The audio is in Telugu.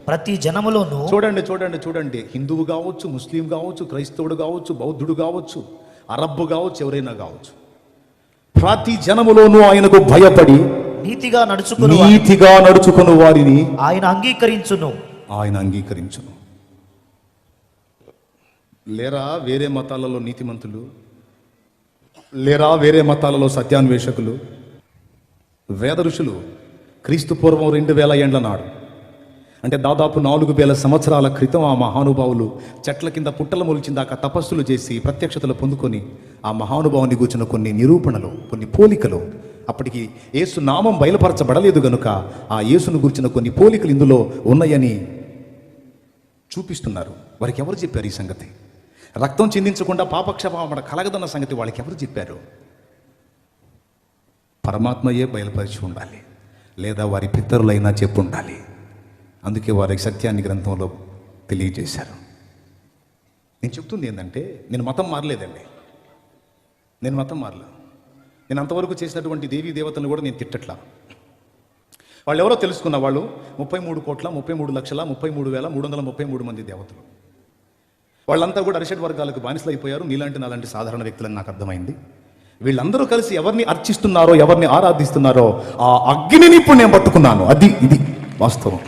ప్రతి జనములోను. చూడండి చూడండి చూడండి, హిందువు కావచ్చు, ముస్లిం కావచ్చు, క్రైస్తవుడు కావచ్చు, బౌద్ధుడు కావచ్చు, అరబ్బు కావచ్చు, ఎవరైనా కావచ్చు, ప్రతి జనములోనూ ఆయనకు భయపడి నీతిగా నడుచుకుని వారిని ఆయన అంగీకరించును. లేరా వేరే మతాలలో నీతిమంతులు? లేరా వేరే మతాలలో సత్యాన్వేషకులు? వేద ఋషులు క్రీస్తు పూర్వం 2000 ఏండ్ల నాడు, అంటే దాదాపు 4000 సంవత్సరాల క్రితం ఆ మహానుభావులు చెట్ల కింద పుట్టల మొలిచిందాక తపస్సులు చేసి ప్రత్యక్షతలు పొందుకొని ఆ మహానుభావుని గూర్చిన కొన్ని నిరూపణలు, కొన్ని పోలికలు, అప్పటికి యేసు నామం బయలుపరచబడలేదు గనుక ఆ యేసును గూర్చిన కొన్ని పోలికలు ఇందులో ఉన్నాయని చూపిస్తున్నారు. వారికి ఎవరు చెప్పారు ఈ సంగతి? రక్తం చిందించకుండా పాపక్షమాపణ కలగదన్న సంగతి వాళ్ళకి ఎవరు చెప్పారు? పరమాత్మయే బయలుపరిచి ఉండాలి, లేదా వారి పితరులైనా చెప్పు ఉండాలి. అందుకే వారికి సత్యాన్ని గ్రంథంలో తెలియజేశారు. నేను చెప్తుంది ఏంటంటే, నేను మతం మారలేదండి, నేను అంతవరకు చేసినటువంటి దేవీ దేవతలను కూడా నేను తిట్టట్లా. వాళ్ళు ఎవరో తెలుసుకున్న వాళ్ళు 33,33,33,333 మంది దేవతలు. వాళ్ళంతా కూడా అరిషడ్ వర్గాలకు బానిసలు అయిపోయారు. నీలాంటి నాలాంటి సాధారణ వ్యక్తులని నాకు అర్థమైంది. వీళ్ళందరూ కలిసి ఎవరిని అర్చిస్తున్నారో, ఎవరిని ఆరాధిస్తున్నారో ఆ అగ్నిని ఇప్పుడు నేను పట్టుకున్నాను. ఇది వాస్తవం.